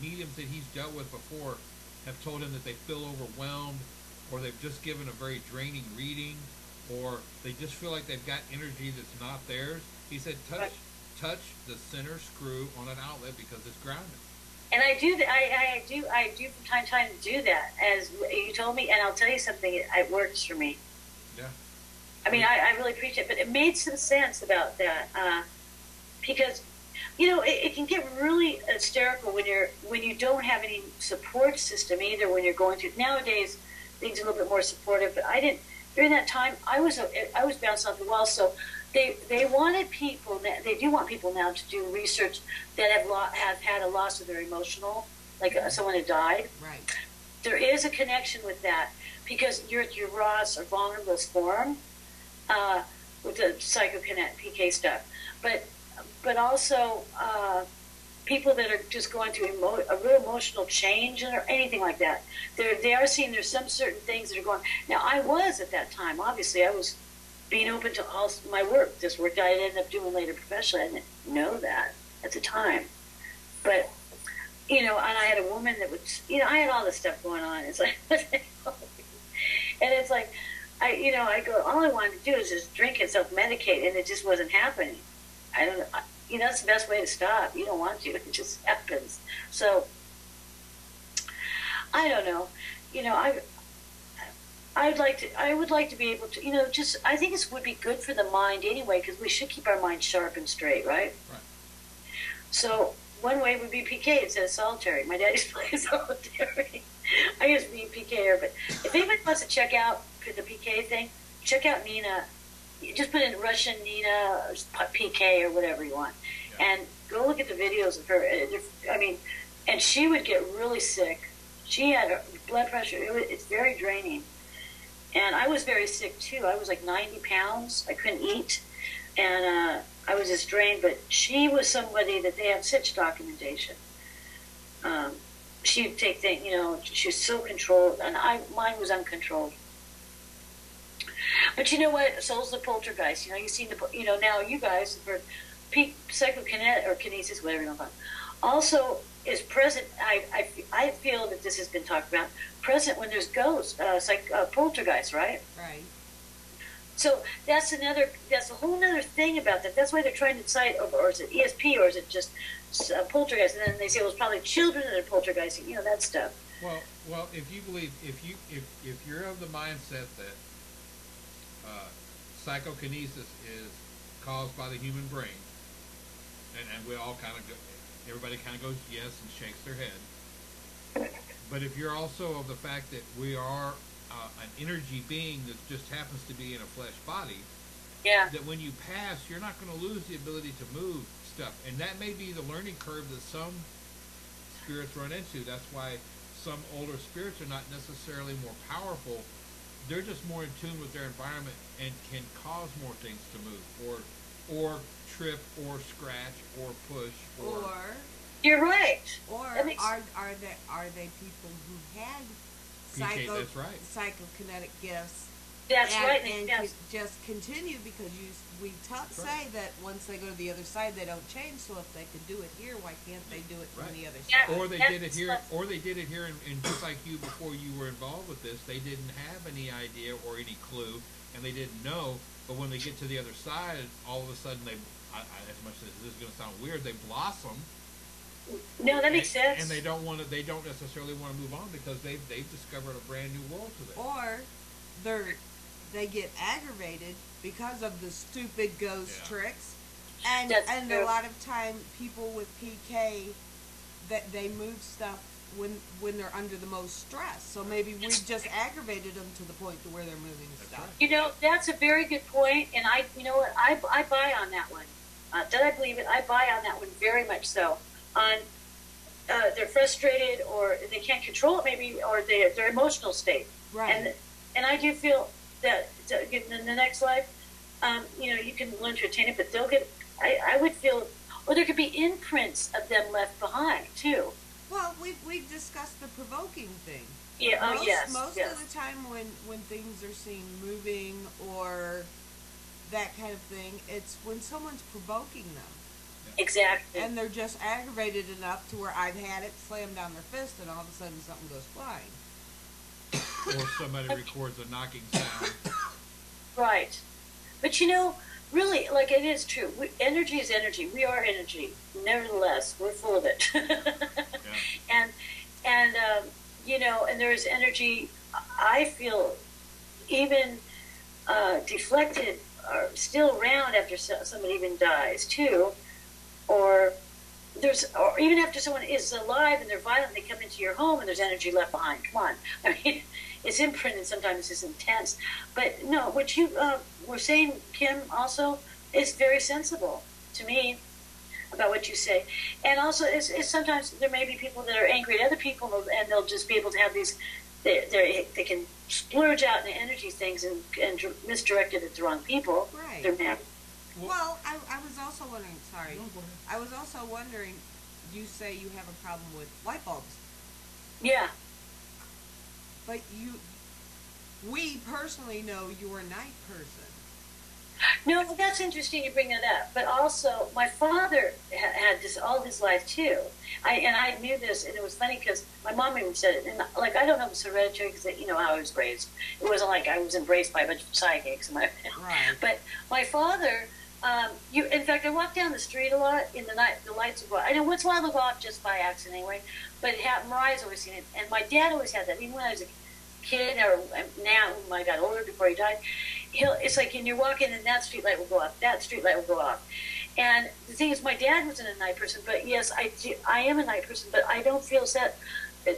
mediums that he's dealt with before have told him that they feel overwhelmed, or they've just given a very draining reading, or they just feel like they've got energy that's not theirs. He said, touch the center screw on an outlet because it's grounded. And I do that. I do from time to time do that, as you told me. And I'll tell you something. It works for me. Yeah. I mean, I really appreciate it, but it made some sense about that because. It can get really hysterical when you don't have any support system either. When you're going through nowadays, things are a little bit more supportive. But I didn't during that time. I was bounced off the wall. So they wanted people. They do want people now to do research that have had a loss of their emotional, like someone who died. Right. There is a connection with that because you're at your rawest or vulnerable form with the psychokinetic PK stuff, but also people that are just going through a real emotional change or anything like that. They are seeing there's some certain things that are going. Now, I was at that time. Obviously, I was being open to all my work, this work that I ended up doing later professionally. I didn't know that at the time. But, and I had a woman that would, I had all this stuff going on. It's like, and it's like, I go, all I wanted to do is just drink and self-medicate, and it just wasn't happening. I don't know. That's the best way to stop. You don't want to. It just happens. So, I don't know. I would like to be able to, I think it would be good for the mind anyway, because we should keep our mind sharp and straight, right? Right. So, one way would be PK instead of solitary. My daddy's playing solitary. I used to be a PKer, but if anybody wants to check out for the PK thing, check out Nina. You just put in Russian Nina or PK or whatever you want, and go look at the videos of her. And she would get really sick. She had blood pressure. It's very draining. And I was very sick too. I was like 90 pounds. I couldn't eat, and I was just drained. But she was somebody that they have such documentation. She'd take things, she was so controlled, and mine was uncontrolled. But you know what? Soul's the poltergeist. You know, you've seen the, you know, now you guys for peak psychokinetic or kinesis, whatever you want to call it, also is present. I feel that this has been talked about. Present when there's ghosts, poltergeist, right? Right. So that's a whole other thing about that. That's why they're trying to decide, or is it ESP, or is it just poltergeist? And then they say, well, it's probably children that are poltergeisting, you know, that stuff. Well, if you believe, if you're of the mindset that psychokinesis is caused by the human brain, and we all kind of go, everybody kind of goes yes and shakes their head. But if you're also of the fact that we are an energy being that just happens to be in a flesh body, yeah, that when you pass, you're not going to lose the ability to move stuff, and that may be the learning curve that some spirits run into. That's why some older spirits are not necessarily more powerful. They're just more in tune with their environment and can cause more things to move, or trip, or scratch, or push, or you're right. Or are they people who had that's right. psychokinetic gifts? That's right. And yes. just continue, because we say that once they go to the other side, they don't change. So if they could do it here, why can't they do it on the other side? Or they did it here, and just like you, before you were involved with this, they didn't have any idea or any clue, and they didn't know. But when they get to the other side, all of a sudden as much as this is going to sound weird, they blossom. No, that makes sense. And they don't necessarily want to move on, because they've discovered a brand new world to them. Or they get aggravated because of the stupid ghost tricks, and a lot of time people with PK, that they move stuff when they're under the most stress. So maybe we've just aggravated them to the point to where they're moving stuff. Right. You know, that's a very good point, and you know what, I buy on that one. Did I believe it? I buy on that one very much so. They're frustrated, or they can't control it, maybe, or their emotional state. Right. And I do feel that in the next life, you know, you can learn to attain it, but they'll get. I would feel, or there could be imprints of them left behind too. Well, we've discussed the provoking thing. Yeah. Most of the time when things are seen moving or that kind of thing, it's when someone's provoking them. Exactly. And they're just aggravated enough to where I've had it slam down their fist, and all of a sudden something goes flying. Or somebody records a knocking sound. Right. But you know, really, like, it is true. Energy is energy. We are energy. Nevertheless, we're full of it. Yeah. And you know, and there is energy, I feel, even deflected, or still around after somebody even dies too, or even after someone is alive and they're violent, they come into your home and there's energy left behind. Come on. I mean, it's imprinted, sometimes it's intense. But no, what you were saying, Kim, also is very sensible to me about what you say. And also, it's sometimes there may be people that are angry at other people, and they'll just be able to have these, they can splurge out in energy things and misdirect it at the wrong people. Right. They're mad. Well, I was also wondering, sorry. No, go ahead. I was also wondering, you say you have a problem with light bulbs. Yeah. But we personally know you're a night person. No, that's interesting you bring that up. But also, my father had this all his life too. I knew this, and it was funny because my mom even said it. And like, I don't know if it's hereditary, because you know how I was raised. It wasn't like I was embraced by a bunch of psychics. Right. But my father, in fact, I walk down the street a lot in the night. The lights would go. I know once in a while they'll go off just by accident anyway. But Mariah's always seen it, and my dad always had that. Even when I was a kid, or now when I got older before he died, it's like, and you're walking and that street light will go off, that street light will go off. And the thing is, my dad wasn't a night person, but yes, I am a night person, but I don't feel set.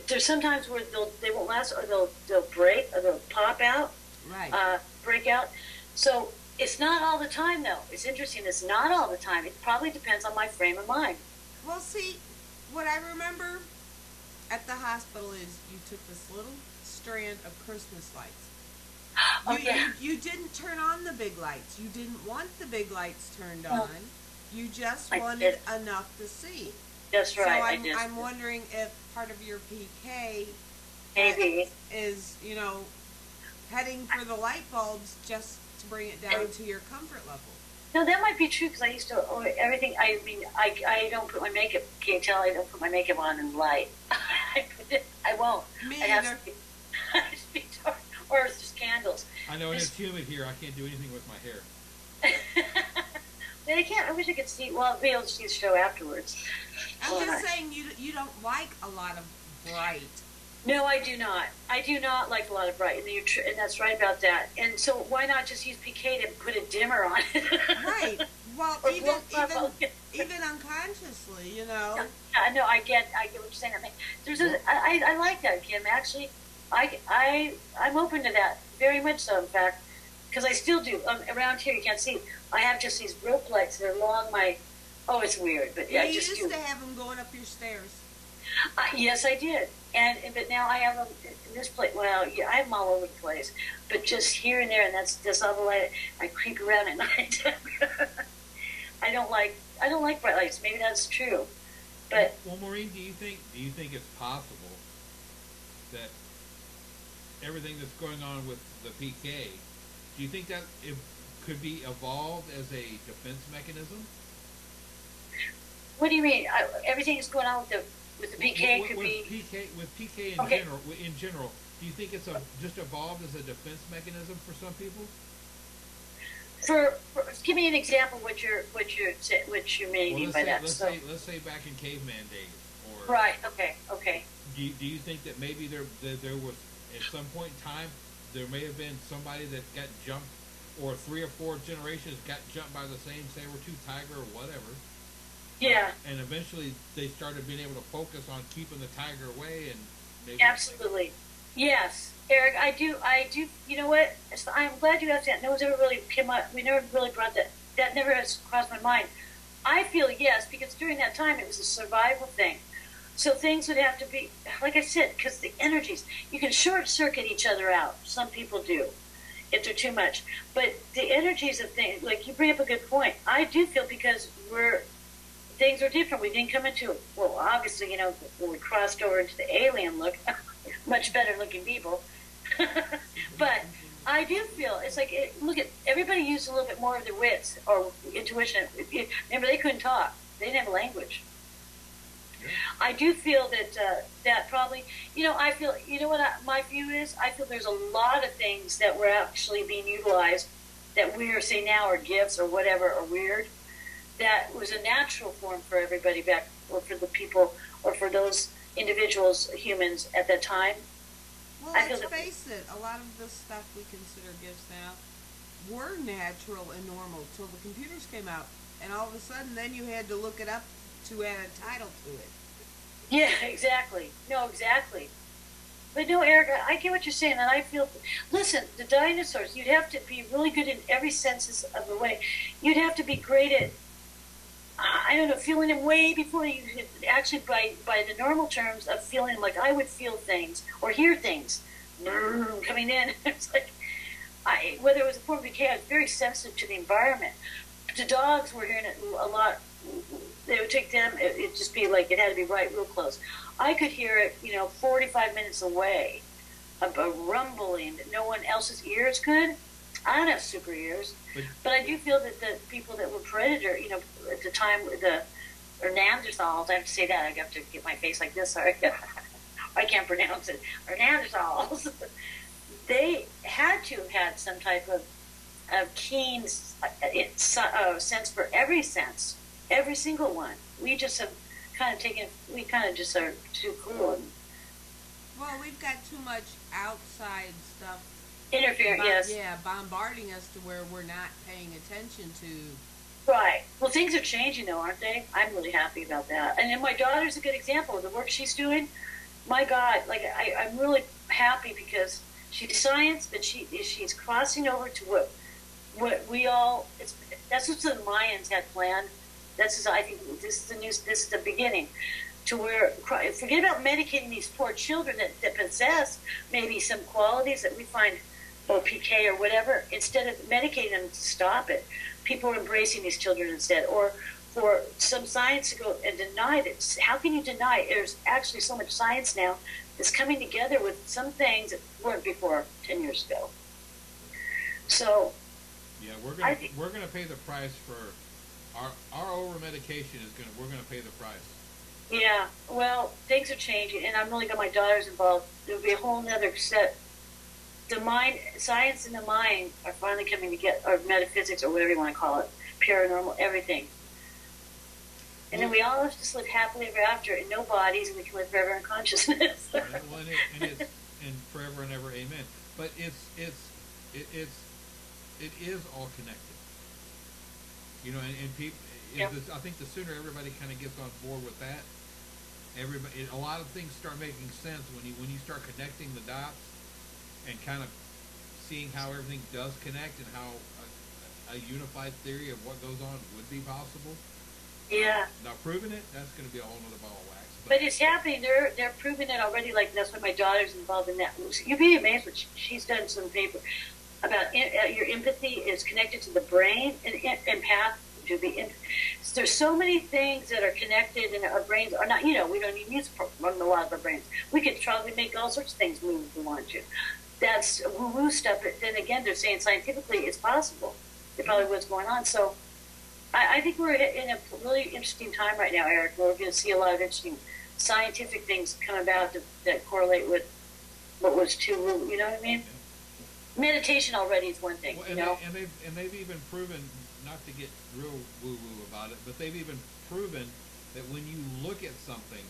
There's sometimes where they won't last, or they'll break, or they'll pop out, right, break out. So it's not all the time, though. It's interesting. It's not all the time. It probably depends on my frame of mind. Well, see, what I remember at the hospital is you took this little strand of Christmas lights. You didn't turn on the big lights. You didn't want the big lights turned on. You just wanted enough to see. That's right. So I'm wondering if part of your PK maybe is, you know, heading for the light bulbs just to bring it down to your comfort level. No, that might be true because I used to everything. I mean, I don't put my makeup. Can't tell I don't put my makeup on in the light. I won't. Me I have either. to be dark, or it's just candles. I know, and it's humid here. I can't do anything with my hair. But I can't. I wish I could see. Well, maybe I'll see the show afterwards. I'm just saying you don't like a lot of bright. No, I do not. I do not like a lot of bright, and that's right about that. And so, why not just use PK to put a dimmer on it? Right. Well, Or even unconsciously, you know. I know. I get what you're saying. I mean, I like that, Kim. Actually, I'm open to that very much. So, in fact, because I still do. Around here, you can't see. I have just these rope lights that are along my. Oh, it's weird, but yeah, You I just used do. to have them going up your stairs. Yes, I did, but now I have them in this place. Well, yeah, I have them all over the place, but just here and there, and that's all the light. I creep around at night. I don't like bright lights. Maybe that's true, but Well, Maureen, do you think it's possible that everything that's going on with the PK, do you think that it could be evolved as a defense mechanism? what do you mean? Everything that's going on with the PK could be. With PK Okay. in general, do you think it's just evolved as a defense mechanism for some people? Give me an example what you're meaning Well, by that. let's say back in caveman days, or Right. Okay. do you think that maybe there was at some point in time there may have been somebody that got jumped, or 3 or 4 generations got jumped by the same saber-tooth tiger or whatever? Yeah. And eventually they started being able to focus on keeping the tiger away, and maybe Absolutely. Yes, Eric, I do. You know what? I'm glad you asked that. No one's ever really came up. We never really brought that. That never has crossed my mind. I feel yes, because during that time it was a survival thing. So things would have to be, like I said, because the energies, you can short circuit each other out. Some people do, if they're too much. But the energies of things, like you bring up a good point. I do feel because things are different. We didn't come into, well, obviously, when we crossed over into the alien look, much better looking people. But I do feel, it's like, look at, everybody used a little bit more of their wits or intuition. Remember, they couldn't talk. They didn't have a language. I do feel that probably, I feel, my view is, I feel there's a lot of things that were actually being utilized that we are saying now are gifts or whatever, or weird, that was a natural form for everybody back, or for the people, or for those individuals, humans at that time. Well, let's face it, a lot of the stuff we consider gifts now were natural and normal till the computers came out, and all of a sudden then you had to look it up to add a title to it. Yeah, exactly. No, exactly. But no, Eric, I get what you're saying, and I feel. Listen, the dinosaurs. You'd have to be really good in every sense of the way. You'd have to be great at. I don't know, feeling them way before you could actually, by the normal terms of feeling like I would feel things or hear things coming in. It's like, whether it was a form of decay, I was very sensitive to the environment. The dogs were hearing it a lot. They would take them, it'd just be like, it had to be right real close. I could hear it, 45 minutes away, a rumbling that no one else's ears could. I don't have super ears, but I do feel that the people that were predator, at the time, or Neanderthals, I have to say that, I have to get my face like this, sorry, I can't pronounce it, or Neanderthals, they had to have had some type of keen sense for every sense, every single one. We just have kind of just are too cool. Well, we've got too much outside stuff. Interfering, yes. Yeah, bombarding us to where we're not paying attention to. Right. Well, things are changing, though, aren't they? I'm really happy about that. And then my daughter's a good example of the work she's doing. My God, like I'm really happy because she's science, but she's crossing over to what we all. That's what the Mayans had planned. I think this is the beginning. To where, forget about medicating these poor children that possess maybe some qualities that we find, or PK or whatever, instead of medicating them to stop it. People are embracing these children instead. Or for some science to go and deny that. How can you deny? There's actually so much science now that's coming together with some things that weren't before 10 years ago. So Yeah, I think, we're gonna pay the price for our over medication is gonna we're gonna pay the price. yeah, well, things are changing, and I'm really got my daughters involved. There'll be a whole nother set. The mind, science and the mind are finally coming together, or metaphysics, or whatever you want to call it, paranormal, everything. And then we all have to just live happily ever after, and no bodies, and we can live forever in consciousness. Well, and forever and ever, amen. But it is all connected. You know, and people. Yep. I think the sooner everybody kind of gets on board with that, a lot of things start making sense when you start connecting the dots and kind of seeing how everything does connect and how a unified theory of what goes on would be possible. Yeah. Now proving it, that's going to be a whole other ball of wax. But it's happening. They're proving it already. Like that's why my daughter's involved in that. You'd be amazed what she's done some paper about your empathy is connected to the brain and empath to the. There's so many things that are connected, and our brains are not. You know, we don't even use a lot of our brains. We could probably make all sorts of things move if we want to. That's woo-woo stuff. But then again, they're saying scientifically it's possible. It's probably what's going on. So I think we're in a really interesting time right now, Eric. We're going to see a lot of interesting scientific things come about that correlate with what was too woo. You know what I mean? Meditation already is one thing. Well, you know, they've even proven, not to get real woo-woo about it, but they've even proven that when you look at something,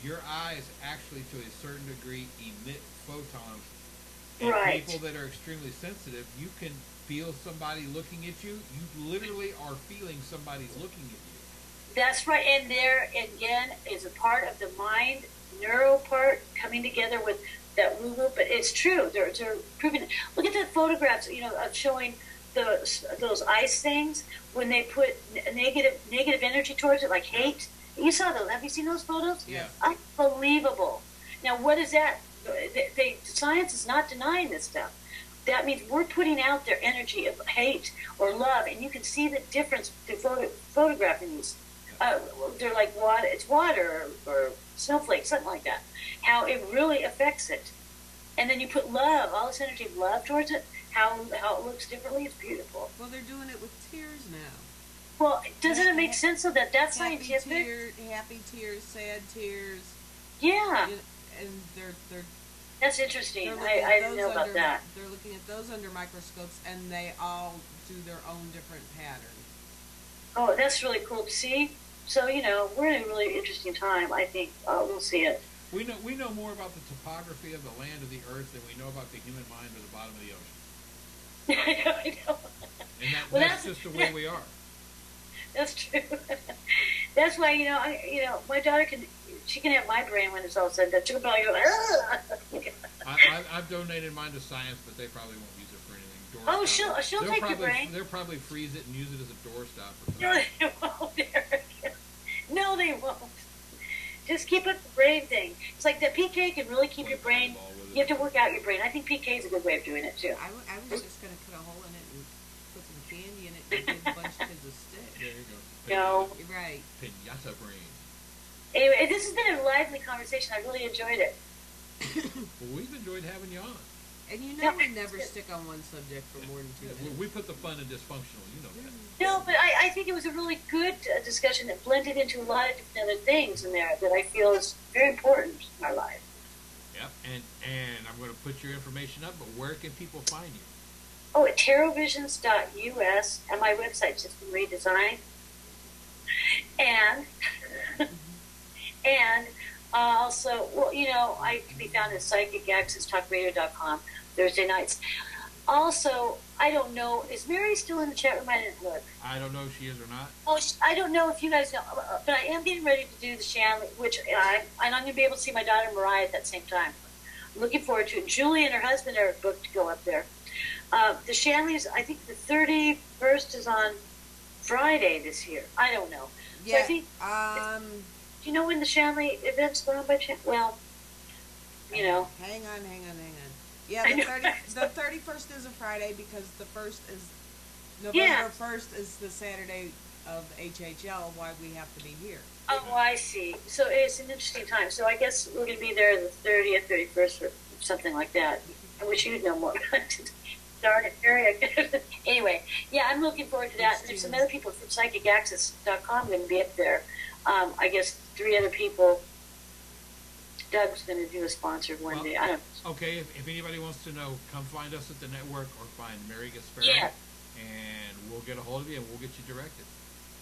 your eyes actually, to a certain degree, emit photons. And right. people that are extremely sensitive, you can feel somebody looking at you. You literally are feeling somebody's looking at you. That's right. And there again is a part of the mind, neuro part coming together with that woo-woo. But it's true. They're proving it. Look at the photographs, you know, of showing those ice things when they put negative energy towards it, like hate. You saw those. Have you seen those photos? Yeah. Unbelievable. Now, what is that? Science is not denying this stuff. That means we're putting out their energy of hate or love, and you can see the difference through photographing these. They're like water. It's water or snowflakes, something like that. How it really affects it. And then you put love, all this energy of love towards it. How it looks differently. It's beautiful. Well, they're doing it with tears now. Well, doesn't it make sense so that that's scientific? Happy tears, sad tears. Yeah. And they're that's interesting. I didn't know about that. They're looking at those under microscopes, and they all do their own different pattern. Oh, that's really cool to see. So, you know, we're in a really interesting time. I think we'll see it. We know more about the topography of the land of the earth than we know about the human mind or the bottom of the ocean. I know. And that's just the way we are. That's true. That's why, you know, my daughter she can have my brain when it's all said that. She'll probably go, I've donated mine to science, but they probably won't use it for anything. Oh, she'll take your brain. They'll probably freeze it and use it as a doorstop or something. No, they won't, Eric. No, they won't. Just keep up the brain thing. It's like the PK can really keep your brain. You have to work out your brain. I think PK is a good way of doing it, too. I was just going to cut a hole in it and put some candy in it and give a bunch of kids a stick. There you go. No. You're right. Pinata brain. Anyway, this has been a lively conversation. I really enjoyed it. Well, we've enjoyed having you on. And you know we never stick on one subject for more than 2 minutes. We put the fun in dysfunctional, you know that. No, but I think it was a really good discussion that blended into a lot of different other things in there that I feel is very important in our life. Yep, and I'm going to put your information up, but where can people find you? Oh, at tarotvisions.us, and my website's just been redesigned. And also, well, you know, I can be found at psychicaccesstalkradio.com Thursday nights. Also, I don't know, is Mary still in the chat room? I didn't look. I don't know if she is or not. Oh, I don't know if you guys know, but I am getting ready to do the Shanley, which and I'm going to be able to see my daughter Mariah at that same time. I'm looking forward to it. Julie and her husband are booked to go up there. The Shanleys, I think the 31st is on Friday this year. I don't know. Yeah. So I think, do you know when the Shanley event's going on by chance? Well, you know. Hang on. Yeah, the 31st is a Friday because the 1st is November 1st is the Saturday of HHL. Why we have to be here. Oh, I see. So it's an interesting time. So I guess we're going to be there the 30th, 31st, or something like that. I wish you'd know more about it. Darn it, Mary. Anyway, yeah, I'm looking forward to that. And there's some other people from PsychicAccess.com going to be up there. I guess 3 other people. Doug's going to do a sponsored one day. I don't know. Okay, if anybody wants to know, come find us at the network or find Mary Gaspari, and we'll get a hold of you and we'll get you directed.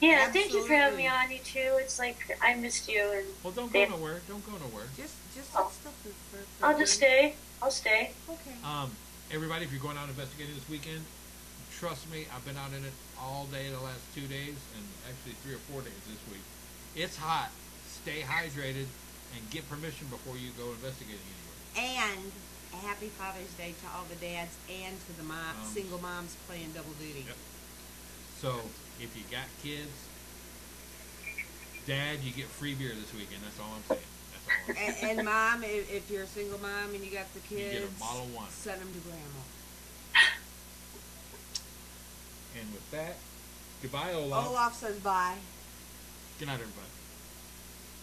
Yeah, thank you for having me on, you too. It's like I missed you. And well, don't go nowhere. Don't go nowhere. Just stuff for I'll just stay. I'll stay. Okay. Everybody, if you're going out investigating this weekend, trust me, I've been out in it all day the last 2 days, and actually 3 or 4 days this week. It's hot. Stay hydrated, and get permission before you go investigating anywhere. And a happy Father's Day to all the dads and to the single moms playing double duty. Yep. So, if you got kids, Dad, you get free beer this weekend. That's all I'm saying. And Mom, if you're a single mom and you got the kids, you get a bottle of wine. Send them to Grandma. And with that, goodbye, Olaf. Olaf says bye. Good night, everybody.